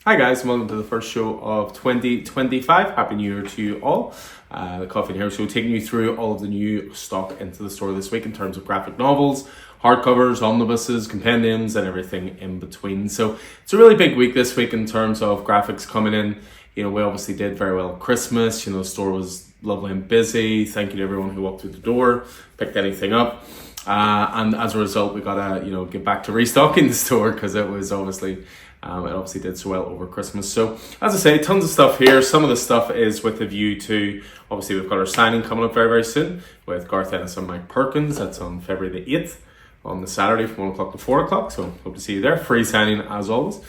Hi guys, and welcome to the first show of 2025. Happy New Year to you all. The Coffee and Hair Show taking you through all of the new stock into the store this week in terms of graphic novels, hardcovers, omnibuses, compendiums, and everything in between. So it's a really big week this week in terms of graphics coming in. You know, we obviously did very well at Christmas. You know, the store was lovely and busy. Thank you to everyone who walked through the door, picked anything up. And as a result, we got to, get back to restocking the store because it was obviously... it obviously did so well over Christmas. So, as I say, tons of stuff here. Some of the stuff is with a view to, obviously, we've got our signing coming up very, very soon with Garth Ennis and Mike Perkins. That's on February the 8th on the Saturday from 1 o'clock to 4 o'clock. So, hope to see you there. Free signing as always.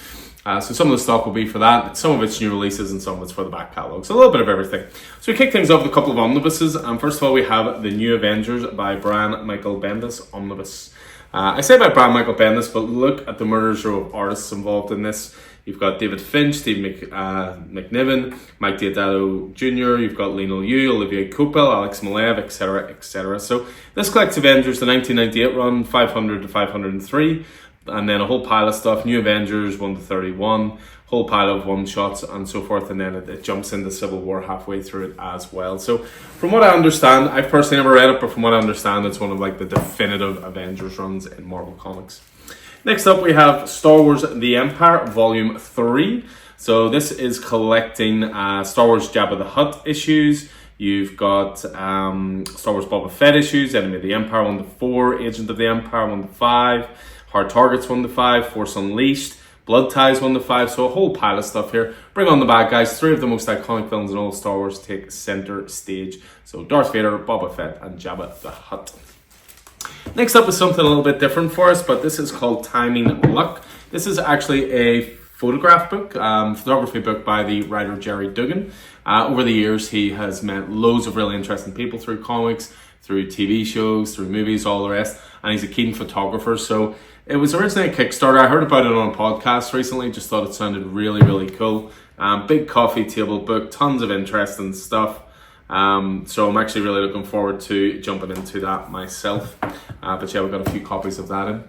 So some of the stock will be for that. Some of it's new releases and some of it's for the back catalogue. So a little bit of everything. So we kick things off with a couple of omnibuses. And first of all, we have The New Avengers by Brian Michael Bendis Omnibus. I say by Brian Michael Bendis, but look at the murderer's row of artists involved in this. You've got David Finch, Steve McNiven, Mike Deodato Jr., you've got Lionel Yu, Olivier Coipel, Alex Maleev, etc., etc. So this collects Avengers, the 1998 run, 500 to 503, and then a whole pile of stuff, New Avengers 1 to 31, whole pile of one-shots and so forth, and then it jumps into Civil War halfway through it as well. So from what I understand, I've personally never read it, but from what I understand, it's one of the definitive Avengers runs in Marvel Comics. Next up, we have Star Wars The Empire, Volume 3. So this is collecting Star Wars Jabba the Hutt issues. You've got Star Wars Boba Fett issues, Enemy of the Empire 1 to 4, Agent of the Empire 1 to 5, Hard Targets 1 to 5, Force Unleashed, Blood Ties 1 to 5, so a whole pile of stuff here. Bring on the bad guys. 3 of the most iconic villains in all Star Wars take center stage. So Darth Vader, Boba Fett, and Jabba the Hutt. Next up is something a little bit different for us, but this is called Timing Luck. This is actually a photograph book, photography book by the writer Jerry Dugan. Over the years, he has met loads of really interesting people through comics, through TV shows, through movies, all the rest, and he's a keen photographer. So it was originally a Kickstarter. I heard about it on a podcast recently, just thought it sounded really, really cool. Big coffee table book, tons of interesting stuff. So I'm actually really looking forward to jumping into that myself. But yeah, we've got a few copies of that in.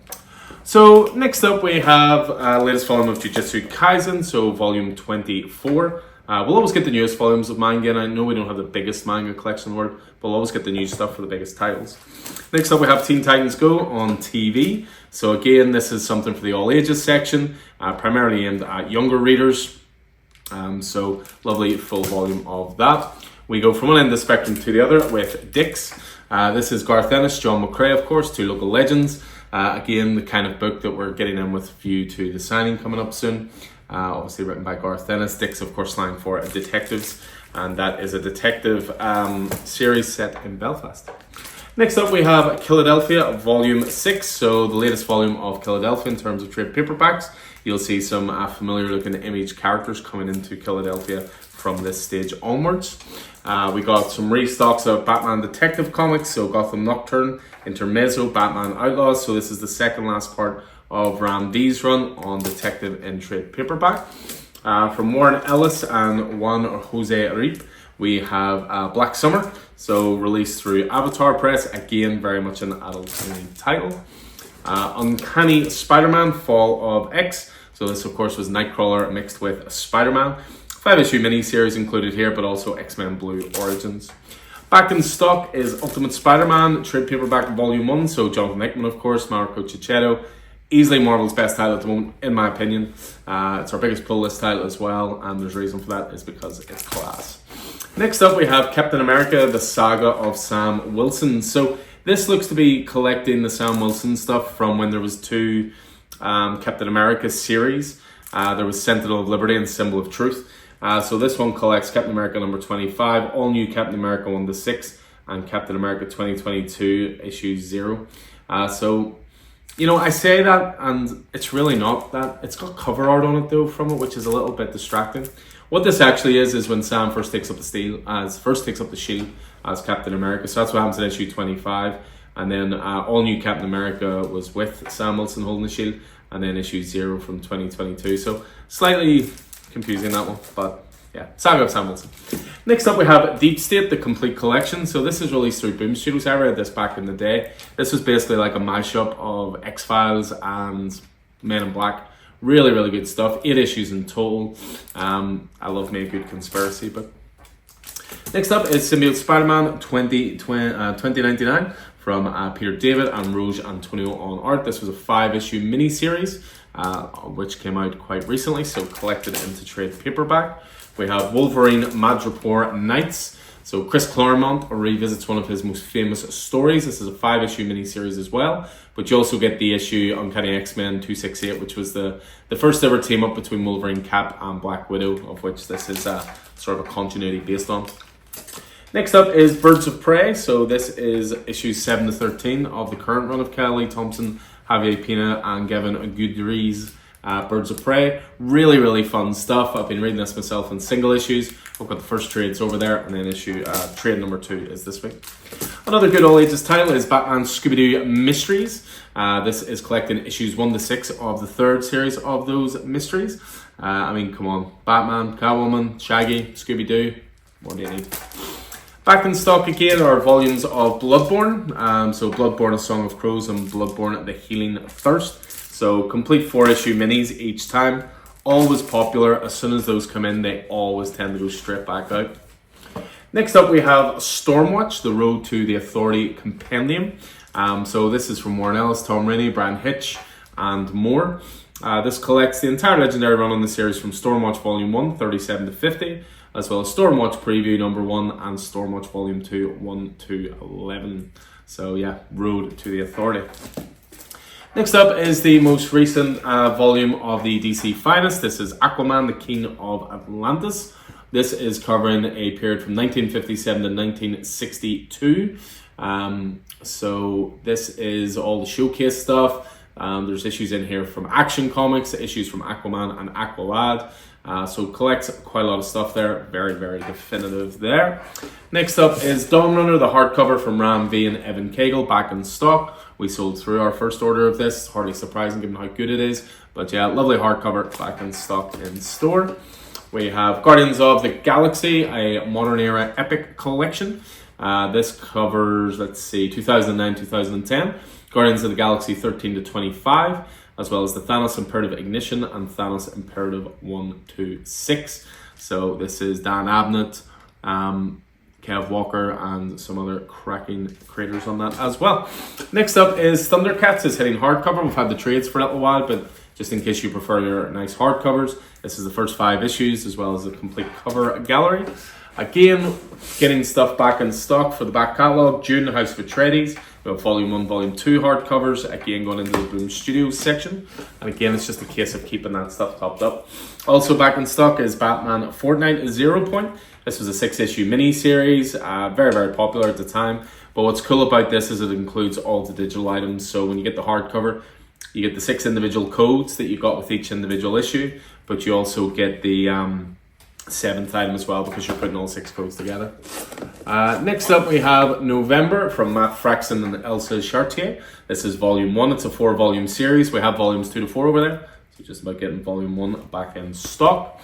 So next up we have latest volume of Jujutsu Kaisen, so volume 24. We'll always get the newest volumes of manga, and I know we don't have the biggest manga collection in the world, but we'll always get the new stuff for the biggest titles. Next up we have Teen Titans Go on TV. So again, this is something for the all ages section, primarily aimed at younger readers. So lovely full volume of that. We go from one end of the spectrum to the other with Dix. This is Garth Ennis, John McCrea, of course, two local legends. Again, the kind of book that we're getting in with view to the signing coming up soon. Obviously written by Garth Ennis. Dix, of course, slang for detectives. And that is a detective series set in Belfast. Next up, we have Philadelphia, Volume 6. So the latest volume of Philadelphia in terms of trade paperbacks. You'll see some familiar-looking image characters coming into Philadelphia from this stage onwards. We got some restocks of Batman Detective Comics, so Gotham Nocturne, Intermezzo, Batman Outlaws. So this is the second last part of Ram D's run on Detective in trade paperback. From Warren Ellis and Juan Jose Arip, we have Black Summer, so released through Avatar Press, again very much an adult-only title. Uncanny Spider-Man, Fall of X, so this of course was Nightcrawler mixed with Spider-Man. 5-issue miniseries included here, but also X-Men Blue Origins. Back in stock is Ultimate Spider-Man, trade paperback volume 1, so Jonathan Hickman of course, Marco Cicchetto. Easily Marvel's best title at the moment, in my opinion. It's our biggest pull list title as well, and there's a reason for that, is because it's class. Next up we have Captain America, the Saga of Sam Wilson. So this looks to be collecting the Sam Wilson stuff from when there was two Captain America series. There was Sentinel of Liberty and Symbol of Truth. So this one collects Captain America number 25, all new Captain America 1 to 6, and Captain America 2022 issue 0. So, I say that, and it's really not that. It's got cover art on it though from it, which is a little bit distracting. What this actually is when Sam first takes up the shield as Captain America. So that's what happens in issue 25, and then all new Captain America was with Sam Wilson holding the shield, and then issue 0 from 2022. So slightly confusing that one, but yeah, Saga of Sam Wilson. Next up we have Deep State, the complete collection. So this is released through Boom Studios. I read this back in the day. This was basically like a mashup of X-Files and Men in Black Really, really good stuff. 8 issues in total. I love me a good conspiracy book. Next up is Symbiote Spider-Man 2099 from Peter David and Rose Antonio on art. This was a 5-issue miniseries, which came out quite recently, so collected into trade paperback. We have Wolverine Madripoor Nights. So Chris Claremont revisits one of his most famous stories. This is a 5-issue miniseries as well, but you also get the issue Uncanny X-Men 268, which was the first ever team up between Wolverine, Cap and Black Widow, of which this is sort of a continuity based on. Next up is Birds of Prey. So this is issues 7 to 13 of the current run of Kelly Thompson, Javier Pina and Gavin Gudry's Birds of Prey. Really, really fun stuff. I've been reading this myself in single issues. I've got the first trades over there, and then trade number 2 is this week. Another good all ages title is Batman Scooby-Doo Mysteries. This is collecting issues 1 to 6 of the 3rd series of those mysteries. I mean, come on. Batman, Catwoman, Shaggy, Scooby-Doo. What do you need? Back in stock again are volumes of Bloodborne. So Bloodborne, A Song of Crows, and Bloodborne, The Healing Thirst. So complete 4-issue minis each time. Always popular. As soon as those come in, they always tend to go straight back out. Next up, we have Stormwatch, The Road to the Authority Compendium. So this is from Warren Ellis, Tom Rainey, Brian Hitch, and more. This collects the entire legendary run on the series from Stormwatch Volume 1, 37 to 50, as well as Stormwatch Preview number 1 and Stormwatch Volume 2, 1 to 11. So yeah, Road to the Authority. Next up is the most recent volume of the DC Finest. This is Aquaman, the King of Atlantis. This is covering a period from 1957 to 1962. So this is all the showcase stuff. There's issues in here from Action Comics, issues from Aquaman and Aqualad. So collects quite a lot of stuff there. Very, very definitive there. Next up is Dawn Runner, the hardcover from Ram V and Evan Cagle, back in stock. We sold through our first order of this. Hardly surprising given how good it is. But yeah, lovely hardcover back in stock in store. We have Guardians of the Galaxy, a modern era epic collection. This covers, 2009-2010. Guardians of the Galaxy 13 to 25. As well as the Thanos Imperative Ignition and Thanos Imperative 1 to 6. So this is Dan Abnett, Kev Walker, and some other cracking creators on that as well. Next up is Thundercats is hitting hardcover. We've had the trades for a little while, but just in case you prefer your nice hardcovers, this is the first 5 issues as well as a complete cover gallery. Again, getting stuff back in stock for the back catalogue. June, House of Atreides. We have Volume 1, Volume 2 hardcovers, again going into the Boom Studios section. And again, it's just a case of keeping that stuff topped up. Also back in stock is Batman Fortnite Zero Point. This was a 6-issue mini-series, very, very popular at the time. But what's cool about this is it includes all the digital items. So when you get the hardcover, you get the 6 individual codes that you got with each individual issue. But you also get the 7th item as well because you're putting all 6 codes together. Next up we have November from Matt Fraxton and Elsa Chartier. This is volume 1. It's a 4-volume series. We have volumes 2 to 4 over there. So just about getting volume 1 back in stock.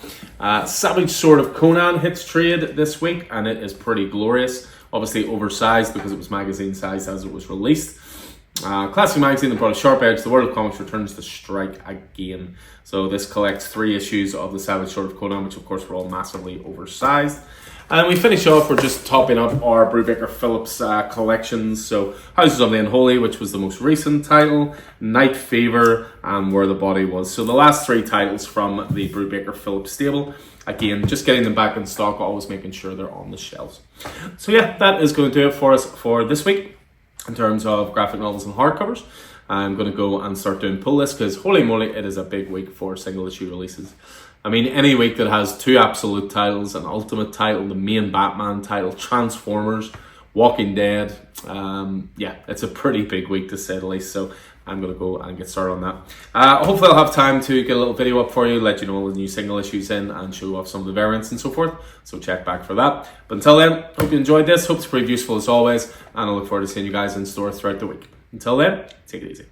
Savage Sword of Conan hits trade this week and it is pretty glorious. Obviously oversized because it was magazine size as it was released. Classic magazine that brought a sharp edge. The world of comics returns to strike again. So this collects 3 issues of the Savage Sword of Conan, which of course were all massively oversized. And we finish off, we're just topping up our Brubaker Phillips collections. So Houses of the Unholy, which was the most recent title, Night Fever, and Where the Body Was. So the last 3 titles from the Brubaker Phillips stable. Again, just getting them back in stock, always making sure they're on the shelves. So yeah, that is going to do it for us for this week in terms of graphic novels and hardcovers. I'm going to go and start doing pull lists because holy moly, it is a big week for single issue releases. I mean, any week that has 2 absolute titles, an ultimate title, the main Batman title, Transformers, Walking Dead. Yeah, it's a pretty big week to say the least. So I'm going to go and get started on that. Hopefully I'll have time to get a little video up for you, let you know all the new single issues in and show off some of the variants and so forth. So check back for that. But until then, hope you enjoyed this. Hope it's pretty useful as always. And I look forward to seeing you guys in store throughout the week. Until then, take it easy.